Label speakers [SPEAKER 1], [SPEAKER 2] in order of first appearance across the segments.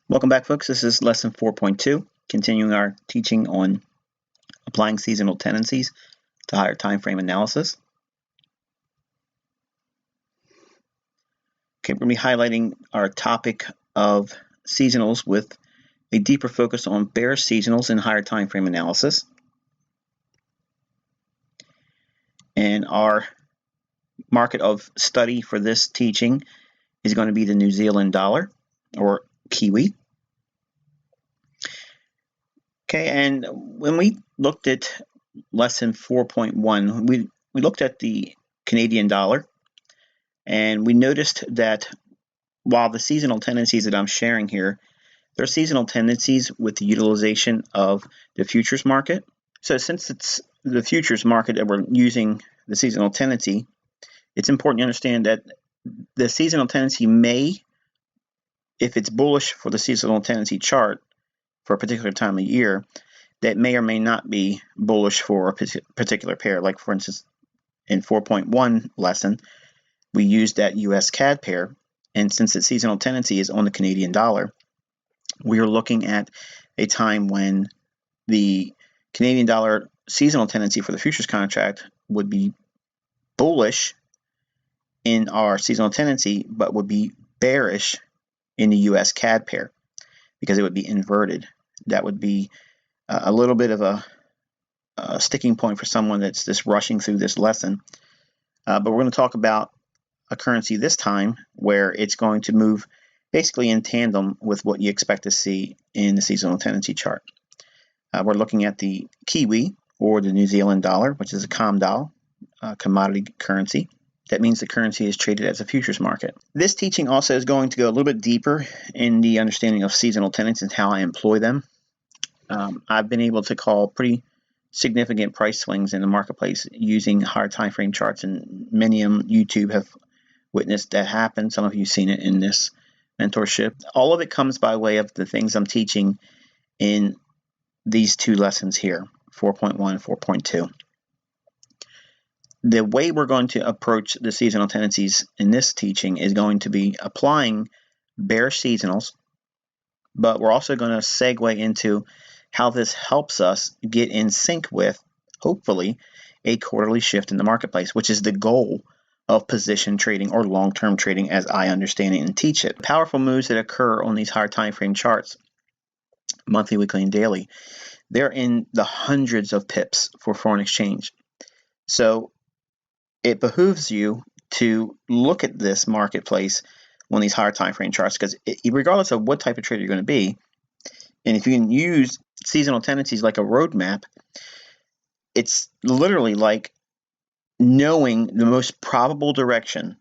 [SPEAKER 1] Welcome back, folks. This is lesson 4.2, continuing our teaching on applying seasonal tendencies to higher time frame analysis. Okay, we're going to be highlighting our topic of seasonals with a deeper focus on bearish seasonals in higher time frame analysis. And our market of study for this teaching is going to be the New Zealand dollar, or Kiwi. Okay, and when we looked at lesson 4.1, we looked at the Canadian dollar, and we noticed that while the seasonal tendencies that I'm sharing here, there are seasonal tendencies with the utilization of the futures market. So since it's the futures market that we're using the seasonal tendency, it's important to understand that the seasonal tendency may, if it's bullish for the seasonal tendency chart for a particular time of year, that may or may not be bullish for a particular pair. Like, for instance, in 4.1 lesson, we used that US CAD pair, and since the seasonal tendency is on the Canadian dollar, we are looking at a time when the Canadian dollar seasonal tendency for the futures contract would be bullish in our seasonal tendency, but would be bearish in the US CAD pair because it would be inverted. That would be a little bit of a sticking point for someone that's just rushing through this lesson. But we're going to talk about a currency this time where it's going to move basically in tandem with what you expect to see in the seasonal tendency chart. We're looking at the Kiwi, or the New Zealand dollar, which is a COMDOL, commodity currency. That means the currency is traded as a futures market. This teaching also is going to go a little bit deeper in the understanding of seasonal tendencies and how I employ them. I've been able to call pretty significant price swings in the marketplace using higher time frame charts, and many on YouTube have witnessed that happen. Some of you have seen it in this mentorship. All of it comes by way of the things I'm teaching in these two lessons here, 4.1 and 4.2. The way we're going to approach the seasonal tendencies in this teaching is going to be applying bearish seasonals, but we're also going to segue into how this helps us get in sync with, hopefully, a quarterly shift in the marketplace, which is the goal of position trading or long-term trading as I understand it and teach it. Powerful moves that occur on these higher time frame charts, monthly, weekly, and daily, they're in the hundreds of pips for foreign exchange. So it behooves you to look at this marketplace on these higher time frame charts, because regardless of what type of trader you're going to be, and if you can use seasonal tendencies like a roadmap, it's literally like knowing the most probable direction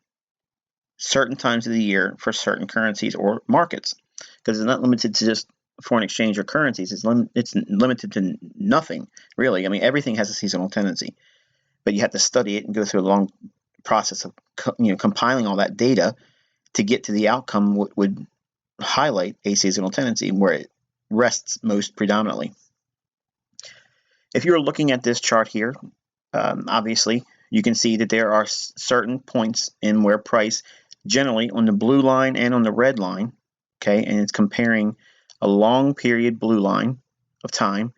[SPEAKER 1] certain times of the year for certain currencies or markets, because it's not limited to just foreign exchange or currencies. It's limited to nothing, really. I mean, everything has a seasonal tendency, but you have to study it and go through a long process of compiling all that data to get to the outcome would highlight a seasonal tendency where it rests most predominantly. If you're looking at this chart here, obviously you can see that there are certain points in where price, generally on the blue line and on the red line, okay, and it's comparing a long period blue line of time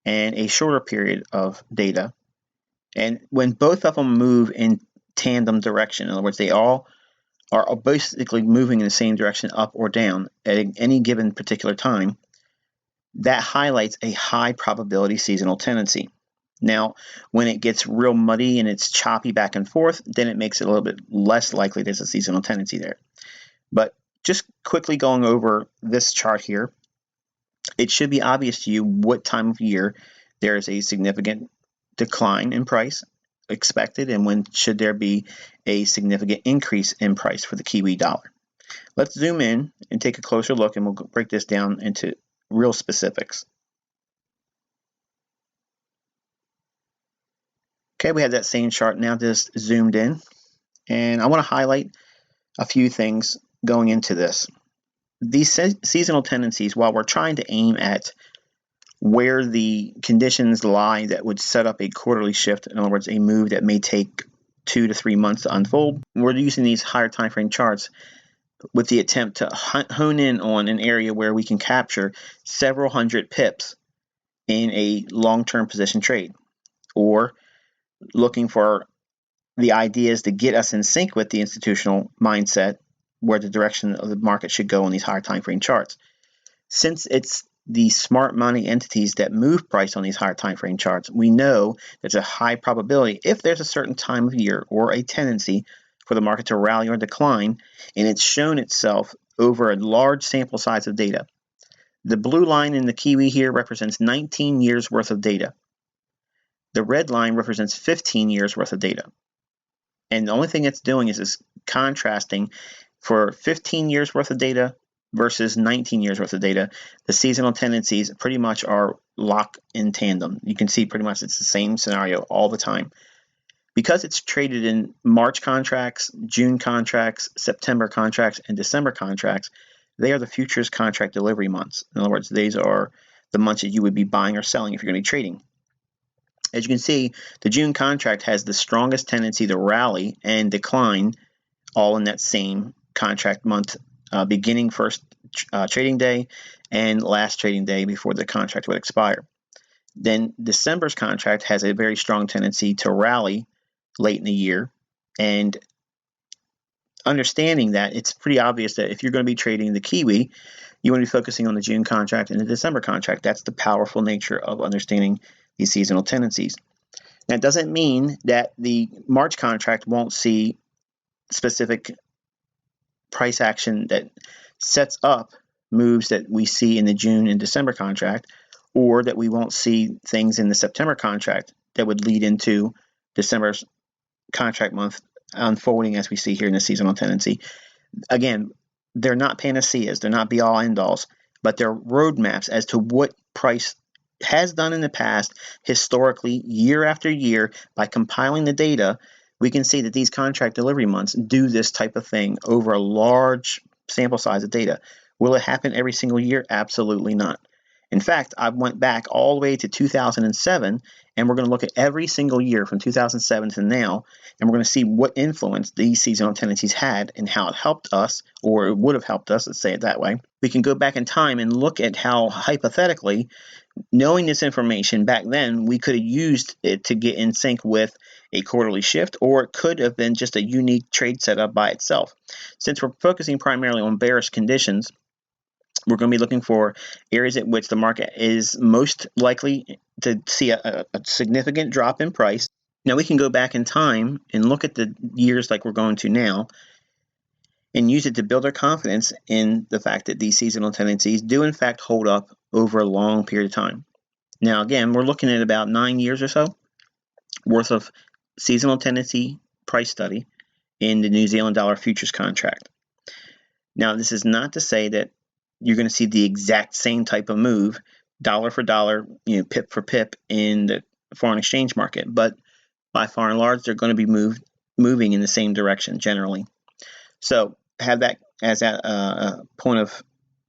[SPEAKER 1] and a shorter period of data. And when both of them move in tandem direction, in other words, they all are basically moving in the same direction, up or down, at any given particular time, that highlights a high probability seasonal tendency. Now, when it gets real muddy and it's choppy back and forth, then it makes it a little bit less likely there's a seasonal tendency there. But just quickly going over this chart here, it should be obvious to you what time of year there is a significant decline in price expected and when should there be a significant increase in price for the Kiwi dollar. Let's zoom in and take a closer look, and we'll break this down into real specifics. Okay, we have that same chart now just zoomed in, and I want to highlight a few things going into this. These seasonal tendencies, while we're trying to aim at where the conditions lie that would set up a quarterly shift, in other words, a move that may take 2 to 3 months to unfold, we're using these higher time frame charts with the attempt to hone in on an area where we can capture several hundred pips in a long-term position trade, or looking for the ideas to get us in sync with the institutional mindset where the direction of the market should go on these higher time frame charts. Since it's the smart money entities that move price on these higher time frame charts, we know there's a high probability, if there's a certain time of year or a tendency for the market to rally or decline, and it's shown itself over a large sample size of data. The blue line in the Kiwi here represents 19 years worth of data. The red line represents 15 years worth of data. And the only thing it's doing is contrasting for 15 years worth of data versus 19 years worth of data. The seasonal tendencies pretty much are locked in tandem. You can see pretty much it's the same scenario all the time. Because it's traded in March contracts, June contracts, September contracts, and December contracts, they are the futures contract delivery months. In other words, these are the months that you would be buying or selling if you're going to be trading. As you can see, the June contract has the strongest tendency to rally and decline all in that same contract month, beginning first trading day and last trading day before the contract would expire. Then December's contract has a very strong tendency to rally late in the year, and understanding that, it's pretty obvious that if you're going to be trading the Kiwi, you want to be focusing on the June contract and the December contract. That's the powerful nature of understanding these seasonal tendencies. That doesn't mean that the March contract won't see specific price action that sets up moves that we see in the June and December contract, or that we won't see things in the September contract that would lead into December's contract month unfolding as we see here in the seasonal tendency. Again, they're not panaceas, they're not be-all end-alls, but they're roadmaps as to what price has done in the past, historically, year after year. By compiling the data, we can see that these contract delivery months do this type of thing over a large sample size of data. Will it happen every single year? Absolutely not. In fact, I went back all the way to 2007, and we're going to look at every single year from 2007 to now, and we're going to see what influence these seasonal tendencies had and how it helped us, or it would have helped us, let's say it that way. We can go back in time and look at how, hypothetically, knowing this information back then, we could have used it to get in sync with a quarterly shift, or it could have been just a unique trade setup by itself. Since we're focusing primarily on bearish conditions, we're going to be looking for areas at which the market is most likely to see a significant drop in price. Now we can go back in time and look at the years like we're going to now and use it to build our confidence in the fact that these seasonal tendencies do in fact hold up over a long period of time. Now again, we're looking at about 9 years or so worth of seasonal tendency price study in the New Zealand dollar futures contract. Now this is not to say that you're going to see the exact same type of move, dollar for dollar, pip for pip in the foreign exchange market, but by far and large, they're going to be moving in the same direction generally. So have that as a point of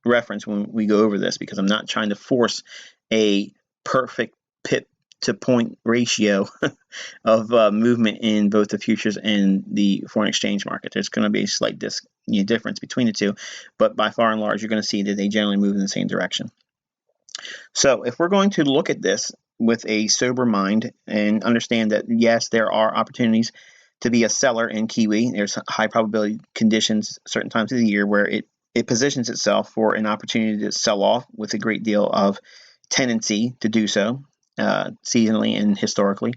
[SPEAKER 1] reference when we go over this, because I'm not trying to force a perfect pip to point ratio of movement in both the futures and the foreign exchange market. There's going to be a slight difference between the two, but by far and large, you're going to see that they generally move in the same direction. So if we're going to look at this with a sober mind and understand that, yes, there are opportunities to be a seller in Kiwi. There's high probability conditions certain times of the year where it positions itself for an opportunity to sell off with a great deal of tendency to do so, seasonally and historically.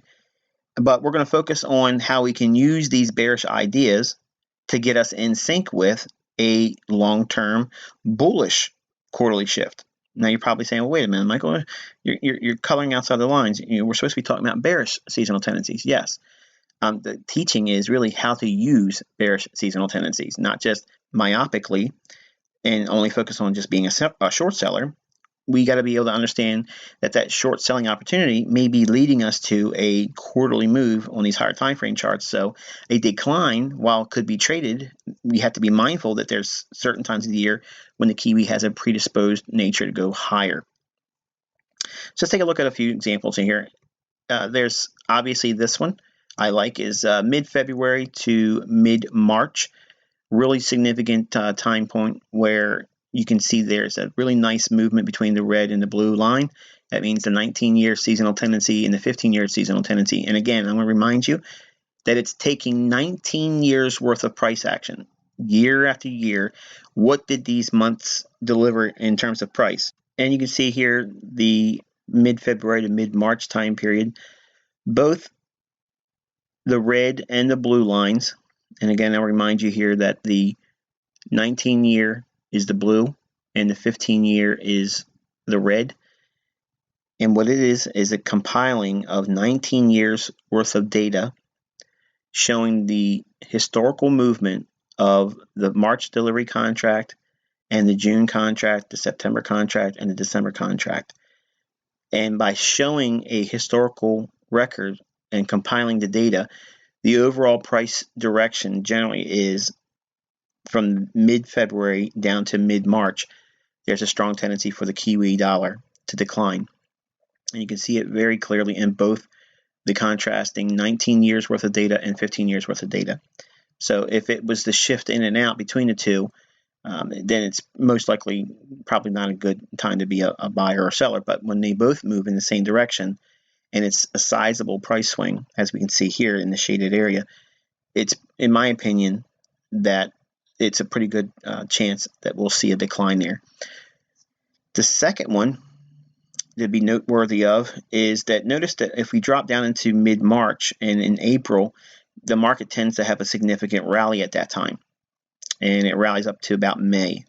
[SPEAKER 1] But we're going to focus on how we can use these bearish ideas to get us in sync with a long-term bullish quarterly shift. Now you're probably saying, well, wait a minute, Michael, you're coloring outside the lines. We're supposed to be talking about bearish seasonal tendencies. Yes. The teaching is really how to use bearish seasonal tendencies, not just myopically and only focus on just being a short seller. We got to be able to understand that short selling opportunity may be leading us to a quarterly move on these higher time frame charts. So a decline, while it could be traded, we have to be mindful that there's certain times of the year when the Kiwi has a predisposed nature to go higher. So let's take a look at a few examples in here. There's obviously this one I like is mid-February to mid-March. really significant time point where you can see there's a really nice movement between the red and the blue line. That means the 19-year seasonal tendency and the 15-year seasonal tendency. And again, I'm going to remind you that it's taking 19 years worth of price action, year after year. What did these months deliver in terms of price? And you can see here the mid-February to mid-March time period, both the red and the blue lines. And again, I'll remind you here that the 19-year is the blue and the 15-year is the red. And what it is a compiling of 19 years worth of data showing the historical movement of the March delivery contract and the June contract, the September contract, and the December contract. And by showing a historical record and compiling the data, the overall price direction generally is from mid-February down to mid-March. There's a strong tendency for the Kiwi dollar to decline. And you can see it very clearly in both the contrasting 19 years worth of data and 15 years worth of data. So if it was to shift in and out between the two, then it's most likely probably not a good time to be a buyer or seller. But when they both move in the same direction and it's a sizable price swing, as we can see here in the shaded area, it's, in my opinion, that it's a pretty good chance that we'll see a decline there. The second one to be noteworthy of is that notice that if we drop down into mid-March and in April, the market tends to have a significant rally at that time, and it rallies up to about May.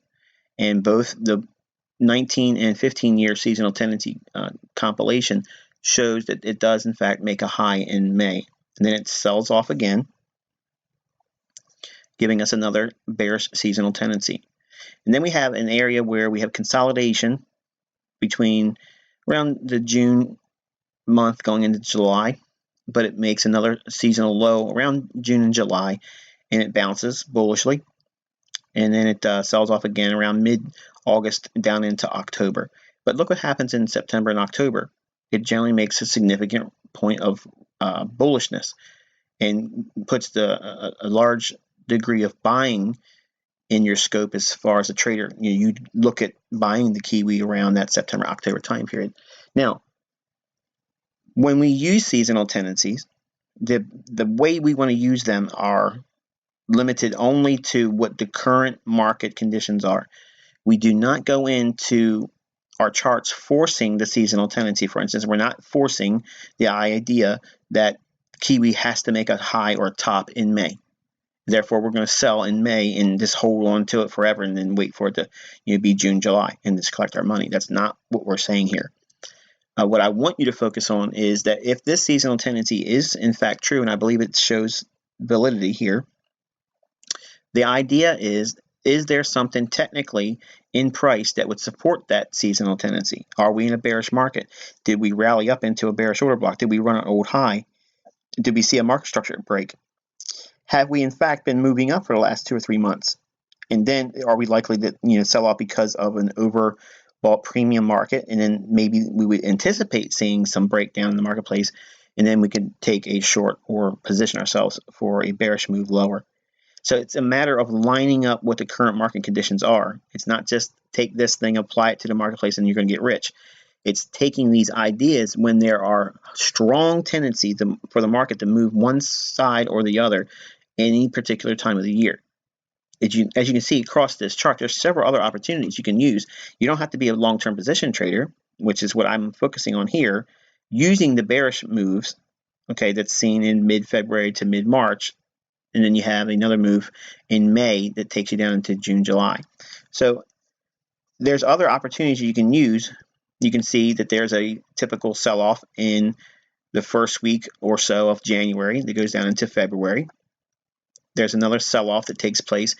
[SPEAKER 1] And both the 19 and 15-year seasonal tendency compilation shows that it does in fact make a high in May, and then it sells off again, giving us another bearish seasonal tendency. And then we have an area where we have consolidation between around the June month going into July, but it makes another seasonal low around June and July, and it bounces bullishly, and then it sells off again around mid-August down into October. But look what happens in September and October. It generally makes a significant point of bullishness and puts a large degree of buying in your scope as far as a trader. You look at buying the Kiwi around that September-October time period. Now, when we use seasonal tendencies, the way we want to use them are limited only to what the current market conditions are. We do not go into our charts forcing the seasonal tendency. For instance, we're not forcing the idea that Kiwi has to make a high or a top in May. Therefore, we're going to sell in May and just hold on to it forever and then wait for it to be June, July, and just collect our money. That's not what we're saying here. What I want you to focus on is that if this seasonal tendency is in fact true, and I believe it shows validity here, the idea is there something technically in price that would support that seasonal tendency? Are we in a bearish market? Did we rally up into a bearish order block? Did we run an old high? Did we see a market structure break? Have we in fact been moving up for the last 2 or 3 months? And then are we likely to sell off because of an overbought premium market? And then maybe we would anticipate seeing some breakdown in the marketplace, and then we could take a short or position ourselves for a bearish move lower. So it's a matter of lining up what the current market conditions are. It's not just take this thing, apply it to the marketplace, and you're going to get rich. It's taking these ideas when there are strong tendencies for the market to move one side or the other any particular time of the year. As you can see across this chart, there's several other opportunities you can use. You don't have to be a long-term position trader, which is what I'm focusing on here, using the bearish moves, okay, that's seen in mid-February to mid-March, and then you have another move in May that takes you down into June, July. So there's other opportunities you can use. You can see that there's a typical sell-off in the first week or so of January that goes down into February. There's another sell-off that takes place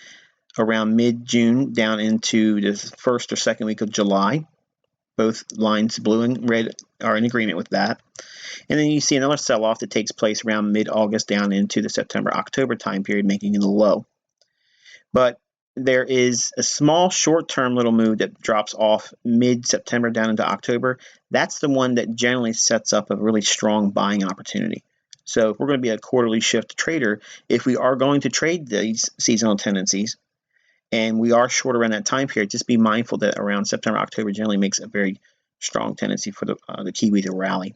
[SPEAKER 1] around mid-June down into the first or second week of July. Both lines, blue and red, are in agreement with that. And then you see another sell-off that takes place around mid-August down into the September-October time period, making it a low. But there is a small short-term little move that drops off mid-September down into October. That's the one that generally sets up a really strong buying opportunity. So if we're going to be a quarterly shift trader, if we are going to trade these seasonal tendencies and we are short around that time period, just be mindful that around September, October generally makes a very strong tendency for the Kiwi to rally.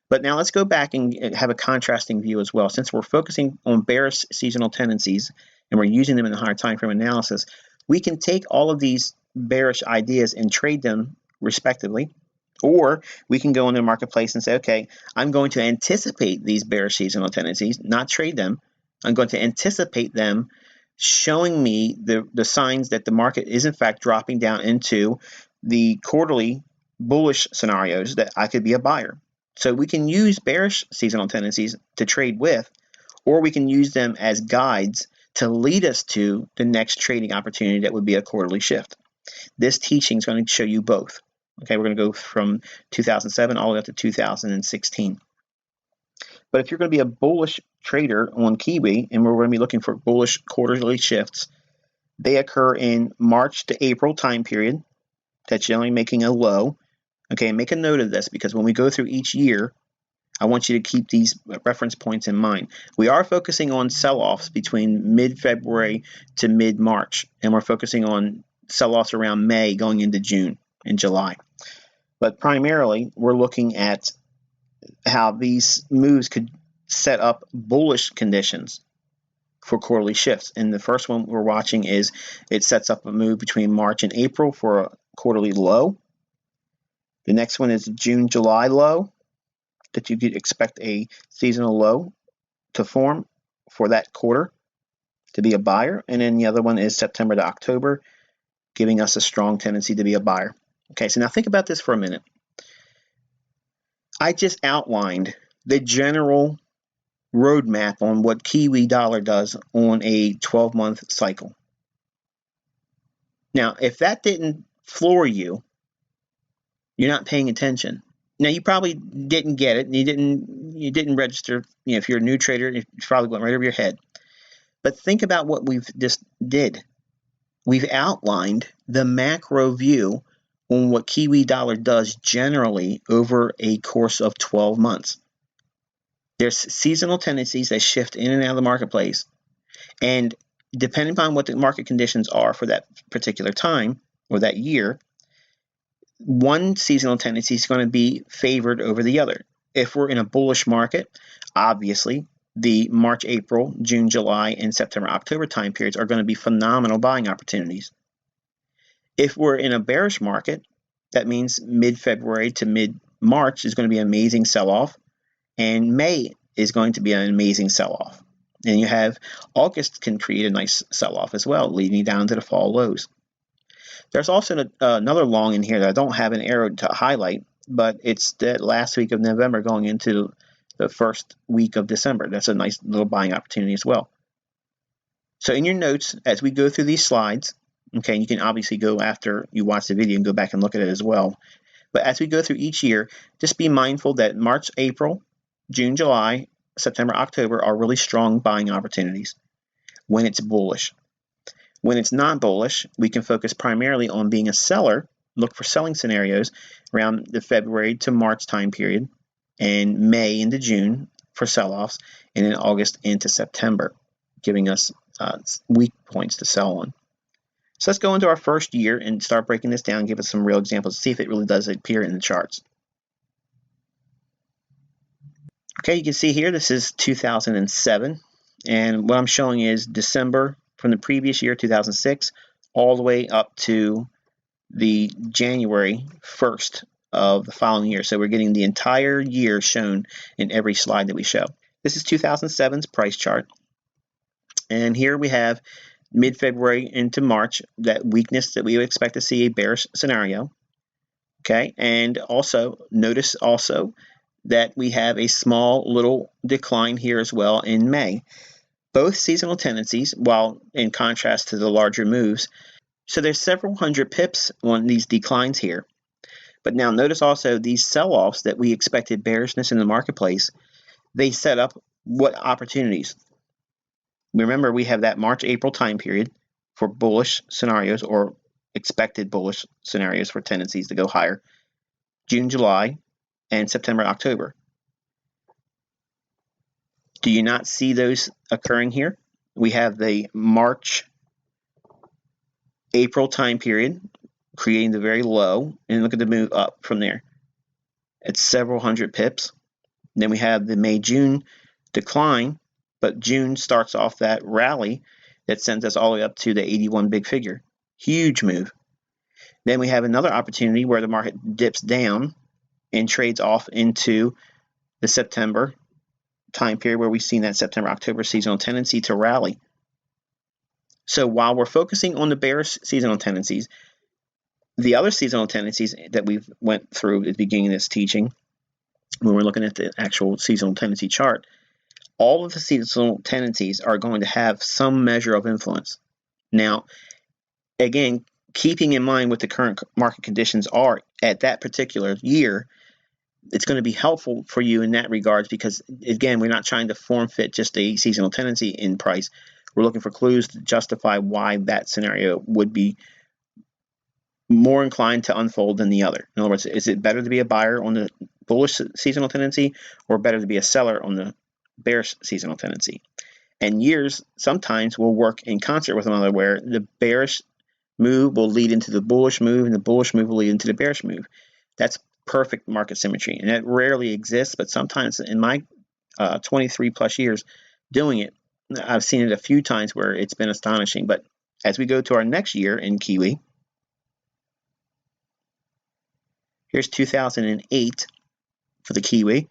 [SPEAKER 1] But now let's go back and have a contrasting view as well. Since we're focusing on bearish seasonal tendencies and we're using them in the higher time frame analysis, we can take all of these bearish ideas and trade them respectively. Or we can go into the marketplace and say, okay, I'm going to anticipate these bearish seasonal tendencies, not trade them. I'm going to anticipate them, showing me the signs that the market is in fact dropping down into the quarterly bullish scenarios that I could be a buyer. So we can use bearish seasonal tendencies to trade with, or we can use them as guides to lead us to the next trading opportunity that would be a quarterly shift. This teaching is going to show you both. Okay, we're going to go from 2007 all the way up to 2016. But if you're going to be a bullish trader on Kiwi, and we're going to be looking for bullish quarterly shifts, they occur in March to April time period. That's generally making a low. Okay, make a note of this because when we go through each year, I want you to keep these reference points in mind. We are focusing on sell-offs between mid-February to mid-March, and we're focusing on sell-offs around May going into June and July. But primarily, we're looking at how these moves could set up bullish conditions for quarterly shifts. And the first one we're watching is it sets up a move between March and April for a quarterly low. The next one is June-July low, that you could expect a seasonal low to form for that quarter to be a buyer. And then the other one is September to October, giving us a strong tendency to be a buyer. Okay, so now think about this for a minute. I just outlined the general roadmap on what Kiwi dollar does on a 12-month cycle. Now, if that didn't floor you, you're not paying attention. Now, you probably didn't get it. You didn't register. If you're a new trader, it probably went right over your head. But think about what we've just did. We've outlined the macro view on what Kiwi dollar does generally over a course of 12 months. There's seasonal tendencies that shift in and out of the marketplace. And depending upon what the market conditions are for that particular time or that year, one seasonal tendency is going to be favored over the other. If we're in a bullish market, obviously the March, April, June, July, and September, October time periods are going to be phenomenal buying opportunities. If we're in a bearish market, that means mid-February to mid-March is going to be an amazing sell-off, and May is going to be an amazing sell-off. And you have August can create a nice sell-off as well, leading down to the fall lows. There's also another long in here that I don't have an arrow to highlight, but it's that last week of November going into the first week of December. That's a nice little buying opportunity as well. So in your notes, as we go through these slides, okay, you can obviously go after you watch the video and go back and look at it as well. But as we go through each year, just be mindful that March, April, June, July, September, October are really strong buying opportunities when it's bullish. When it's not bullish, we can focus primarily on being a seller, look for selling scenarios around the February to March time period, and May into June for sell-offs, and then August into September, giving us weak points to sell on. So let's go into our first year and start breaking this down, give us some real examples, see if it really does appear in the charts. Okay, you can see here, this is 2007, and what I'm showing is December from the previous year, 2006, all the way up to the January 1st of the following year. So we're getting the entire year shown in every slide that we show. This is 2007's price chart, and here we have mid-February into March, that weakness that we would expect to see a bearish scenario. Okay, and also notice also that we have a small little decline here as well in May. Both seasonal tendencies, while in contrast to the larger moves. So there's several hundred pips on these declines here. But now notice also these sell-offs that we expected bearishness in the marketplace, they set up what opportunities? Remember, we have that March-April time period for bullish scenarios or expected bullish scenarios for tendencies to go higher. June, July, and September, October. Do you not see those occurring here? We have the March-April time period creating the very low, and look at the move up from there. It's several hundred pips. Then we have the May-June decline, but June starts off that rally that sends us all the way up to the 81 big figure. Huge move. Then we have another opportunity where the market dips down and trades off into the September time period where we've seen that September-October seasonal tendency to rally. So while we're focusing on the bearish seasonal tendencies, the other seasonal tendencies that we've went through at the beginning of this teaching, when we're looking at the actual seasonal tendency chart, all of the seasonal tendencies are going to have some measure of influence. Now, again, keeping in mind what the current market conditions are at that particular year, it's going to be helpful for you in that regards because, again, we're not trying to form fit just a seasonal tendency in price. We're looking for clues to justify why that scenario would be more inclined to unfold than the other. In other words, is it better to be a buyer on the bullish seasonal tendency or better to be a seller on the bearish seasonal tendency? And years sometimes will work in concert with one another where the bearish move will lead into the bullish move and the bullish move will lead into the bearish move. That's perfect market symmetry, and that rarely exists, but sometimes in my 23 plus years doing it, I've seen it a few times where it's been astonishing. But as we go to our next year in Kiwi, here's 2008 for the Kiwi,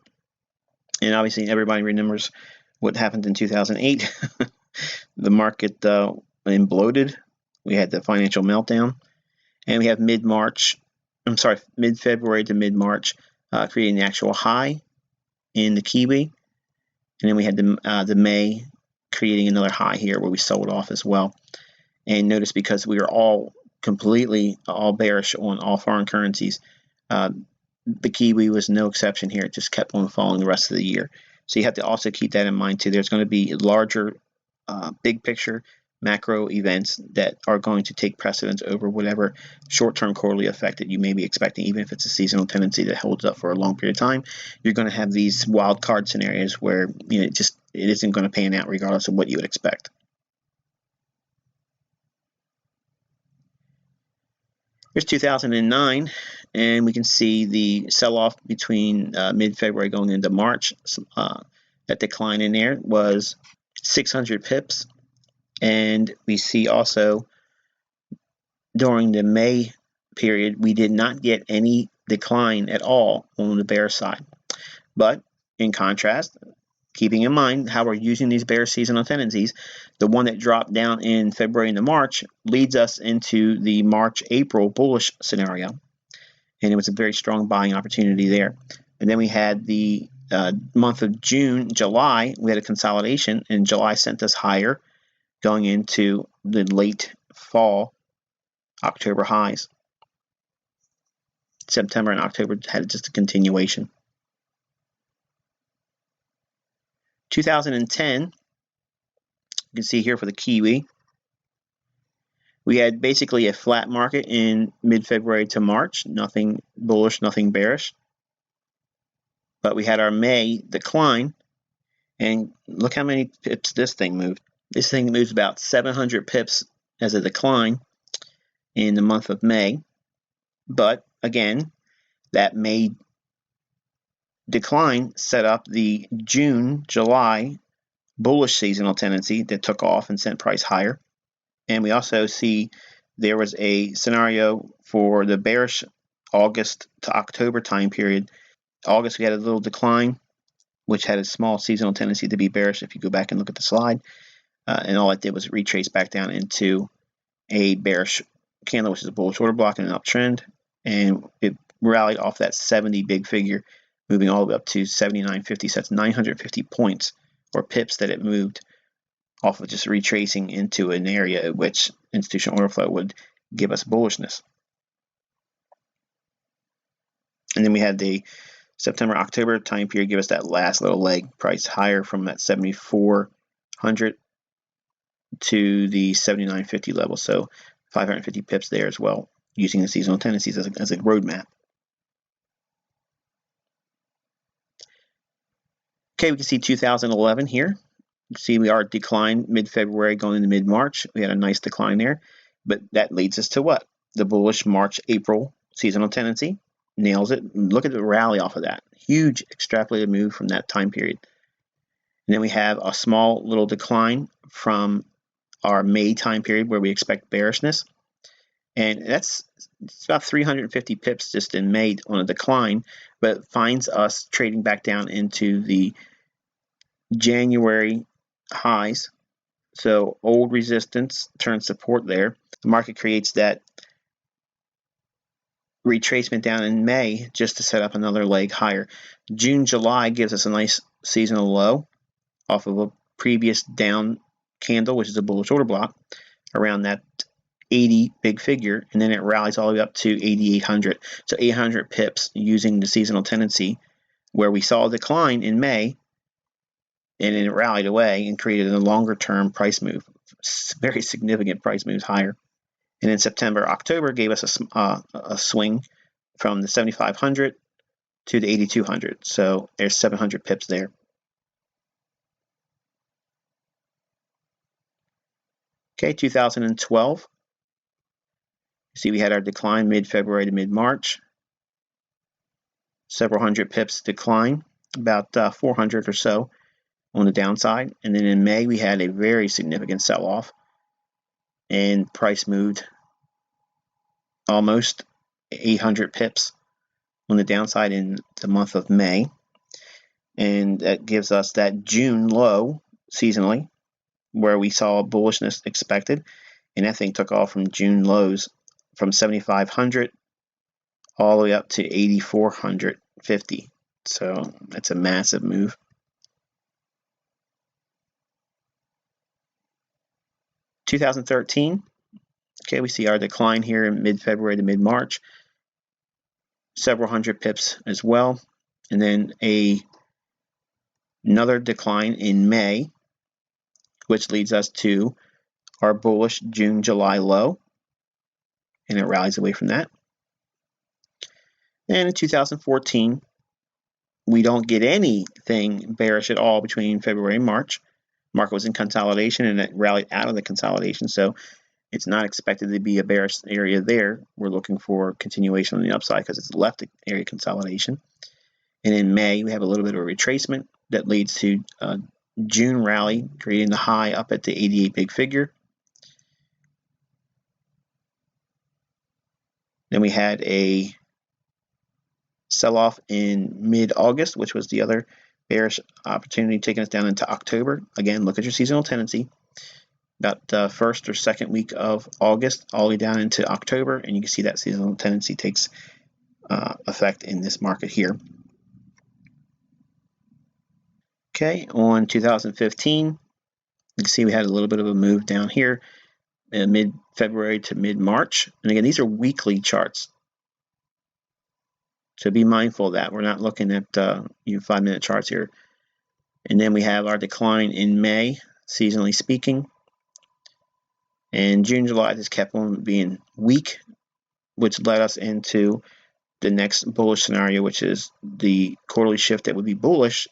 [SPEAKER 1] and obviously everybody remembers what happened in 2008. The market imploded. We had the financial meltdown, and we have mid-February to mid-March, creating the actual high in the Kiwi, and then we had the May creating another high here where we sold off as well. And notice, because we are all bearish on all foreign currencies, the Kiwi was no exception here. It just kept on falling the rest of the year. So you have to also keep that in mind too. There's going to be larger, big picture macro events that are going to take precedence over whatever short-term quarterly effect that you may be expecting. Even if it's a seasonal tendency that holds up for a long period of time, you're going to have these wild card scenarios where it isn't going to pan out regardless of what you would expect. Here's 2009, and we can see the sell-off between mid-February going into March. That decline in there was 600 pips. And we see also during the May period, we did not get any decline at all on the bear side. But in contrast, keeping in mind how we're using these bear seasonal tendencies, the one that dropped down in February into March leads us into the March-April bullish scenario. And it was a very strong buying opportunity there. And then we had the month of June, July, we had a consolidation, and July sent us higher, going into the late fall, October highs. September and October had just a continuation. 2010, you can see here for the Kiwi, we had basically a flat market in mid-February to March, nothing bullish, nothing bearish. But we had our May decline, and look how many pips this thing moved. This thing moves about 700 pips as a decline in the month of May. But again, that May decline set up the June, July bullish seasonal tendency that took off and sent price higher. And we also see there was a scenario for the bearish August to October time period. August, we had a little decline, which had a small seasonal tendency to be bearish if you go back and look at the slide. And all it did was retrace back down into a bearish candle, which is a bullish order block and an uptrend. And it rallied off that 70 big figure, moving all the way up to 79.50. So that's 950 points or pips that it moved off of just retracing into an area at which institutional order flow would give us bullishness. And then we had the September-October time period give us that last little leg, price higher from that 7,400 to the 79.50 level. So 550 pips there as well, using the seasonal tendencies as a roadmap. Okay, we can see 2011 here. You see we are declined mid-February going into mid-March. We had a nice decline there, but that leads us to what? The bullish March-April seasonal tendency. Nails it. Look at the rally off of that. Huge extrapolated move from that time period. And then we have a small little decline from our May time period where we expect bearishness. And it's about 350 pips just in May on a decline, but it finds us trading back down into the January highs. So old resistance turns support there. The market creates that retracement down in May just to set up another leg higher. June, July gives us a nice seasonal low off of a previous down candle, which is a bullish order block, around that 80 big figure, and then it rallies all the way up to 8,800. So 800 pips using the seasonal tendency, where we saw a decline in May, and then it rallied away and created a longer term price move, very significant price moves higher. And in September, October gave us a swing from the 7,500 to the 8,200. So there's 700 pips there. Okay, 2012. See, we had our decline mid-February to mid-March. Several hundred pips decline, about 400 or so on the downside. And then in May, we had a very significant sell-off, and price moved almost 800 pips on the downside in the month of May. And that gives us that June low seasonally, where we saw bullishness expected. And that thing took off from June lows from 7,500 all the way up to 8,450. So that's a massive move. (2013). Okay, we see our decline here in mid-February to mid-March. Several hundred pips as well. And then another decline in May, which leads us to our bullish June, July low. And it rallies away from that. And in 2014, we don't get anything bearish at all between February and March. Market was in consolidation and it rallied out of the consolidation, so it's not expected to be a bearish area there. We're looking for continuation on the upside because it's left the area consolidation. And in May, we have a little bit of a retracement that leads to a June rally, creating the high up at the 88 big figure. Then we had a sell-off in mid-August, which was the other bearish opportunity, taking us down into October. Again, look at your seasonal tendency. About the first or second week of August, all the way down into October, and you can see that seasonal tendency takes effect in this market here. Okay, on 2015, you can see we had a little bit of a move down here in mid-February to mid-March. And again, these are weekly charts. So be mindful of that. We're not looking at 5-minute charts here. And then we have our decline in May, seasonally speaking. And June, July just kept on being weak, which led us into the next bullish scenario, which is the quarterly shift that would be bullish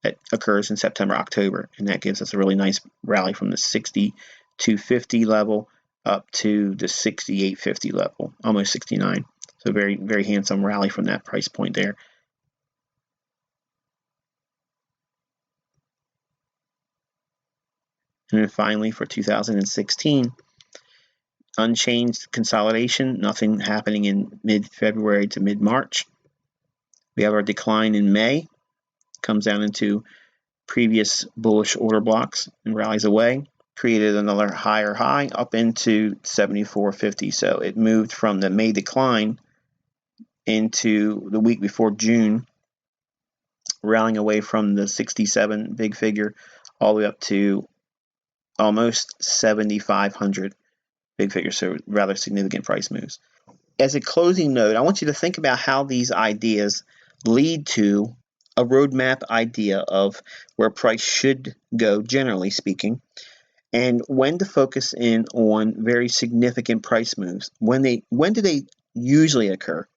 [SPEAKER 1] that occurs in September, October. And that gives us a really nice rally from the 6250 level up to the 6850 level, almost 69. So very, very handsome rally from that price point there. And then finally for 2016, unchanged consolidation, nothing happening in mid-February to mid-March. We have our decline in May, comes down into previous bullish order blocks and rallies away. Created another higher high up into 7450. So it moved from the May decline into the week before June, rallying away from the 67 big figure all the way up to almost 7,500 big figure. So rather significant price moves. As a closing note, I want you to think about how these ideas lead to a roadmap idea of where price should go, generally speaking, and when to focus in on very significant price moves. When do they usually occur?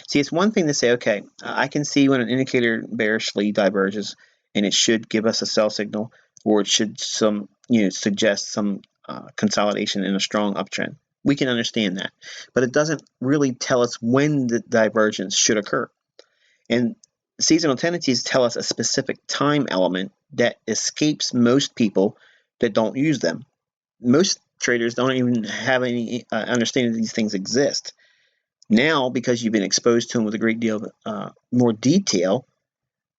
[SPEAKER 1] See, it's one thing to say, okay, I can see when an indicator bearishly diverges, and it should give us a sell signal, or it should suggest some consolidation in a strong uptrend. We can understand that, but it doesn't really tell us when the divergence should occur. And seasonal tendencies tell us a specific time element that escapes most people that don't use them. Most traders don't even have any understanding that these things exist. Now, because you've been exposed to them with a great deal of more detail,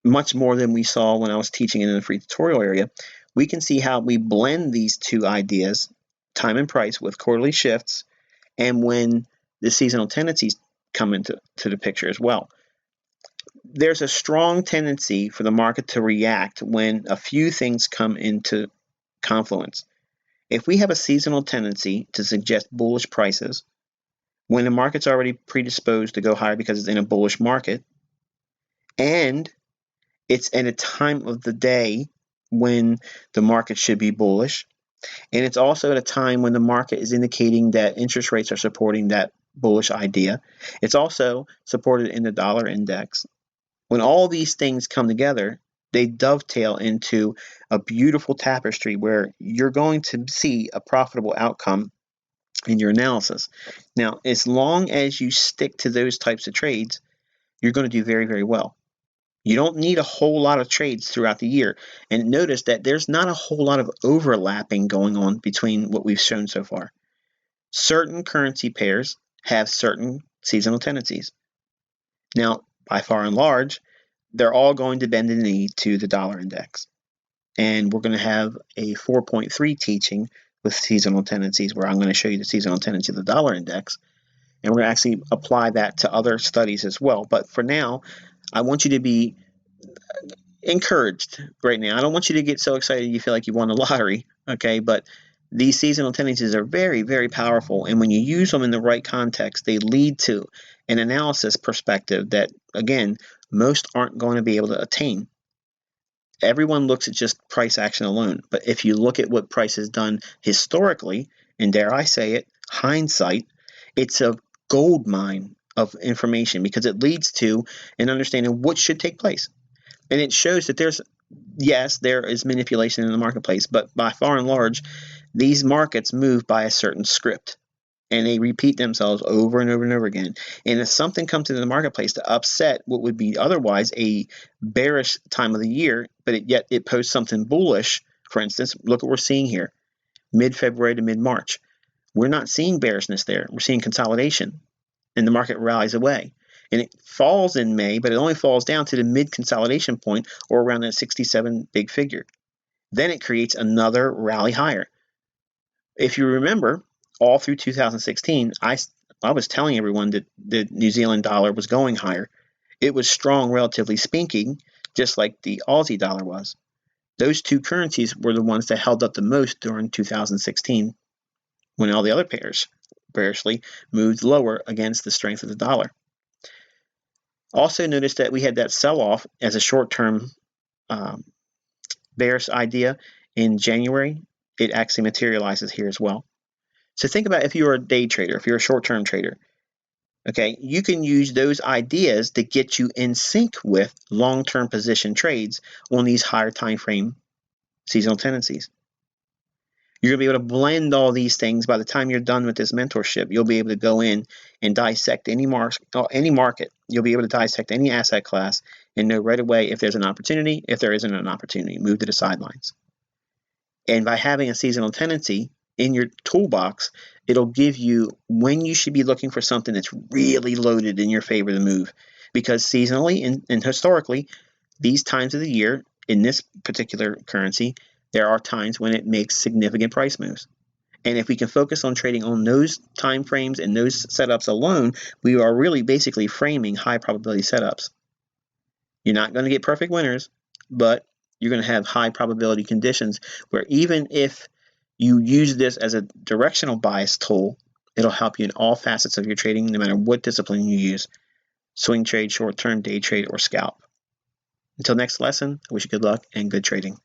[SPEAKER 1] much more than we saw when I was teaching in the free tutorial area, we can see how we blend these two ideas, time and price, with quarterly shifts, and when the seasonal tendencies come into the picture as well. There's a strong tendency for the market to react when a few things come into confluence. If we have a seasonal tendency to suggest bullish prices, when the market's already predisposed to go higher because it's in a bullish market, and it's at a time of the day when the market should be bullish, and it's also at a time when the market is indicating that interest rates are supporting that bullish idea. It's also supported in the dollar index. When all these things come together, they dovetail into a beautiful tapestry where you're going to see a profitable outcome in your analysis. Now, as long as you stick to those types of trades, you're going to do very, very well. You don't need a whole lot of trades throughout the year. And notice that there's not a whole lot of overlapping going on between what we've shown so far. Certain currency pairs have certain seasonal tendencies. Now, by far and large, they're all going to bend the knee to the dollar index. And we're going to have a 4.3 teaching with seasonal tendencies where I'm going to show you the seasonal tendency of the dollar index. And we're going to actually apply that to other studies as well. But for now, I want you to be encouraged right now. I don't want you to get so excited you feel like you won the lottery, okay? But these seasonal tendencies are very, very powerful. And when you use them in the right context, they lead to an analysis perspective that, again, most aren't going to be able to attain. Everyone looks at just price action alone. But if you look at what price has done historically, and dare I say it, hindsight, it's a gold mine of information because it leads to an understanding of what should take place. And it shows that there is manipulation in the marketplace, but by far and large, these markets move by a certain script. And they repeat themselves over and over and over again. And if something comes into the marketplace to upset what would be otherwise a bearish time of the year, but yet it posts something bullish, for instance, look what we're seeing here, mid-February to mid-March. We're not seeing bearishness there. We're seeing consolidation, and the market rallies away. And it falls in May, but it only falls down to the mid-consolidation point or around that 67 big figure. Then it creates another rally higher. If you remember, all through 2016, I was telling everyone that the New Zealand dollar was going higher. It was strong, relatively speaking, just like the Aussie dollar was. Those two currencies were the ones that held up the most during 2016 when all the other pairs bearishly moved lower against the strength of the dollar. Also notice that we had that sell-off as a short-term bearish idea in January. It actually materializes here as well. So think about if you're a day trader, if you're a short-term trader, okay, you can use those ideas to get you in sync with long-term position trades on these higher time frame seasonal tendencies. You're going to be able to blend all these things. By the time you're done with this mentorship, you'll be able to go in and dissect any market. You'll be able to dissect any asset class and know right away if there's an opportunity, if there isn't an opportunity, move to the sidelines. And by having a seasonal tendency in your toolbox, it'll give you when you should be looking for something that's really loaded in your favor to move. Because seasonally and historically, these times of the year in this particular currency, there are times when it makes significant price moves. And if we can focus on trading on those time frames and those setups alone, we are really basically framing high probability setups. You're not going to get perfect winners, but you're going to have high probability conditions where even if you use this as a directional bias tool, it'll help you in all facets of your trading, no matter what discipline you use. Swing trade, short term, day trade, or scalp. Until next lesson, I wish you good luck and good trading.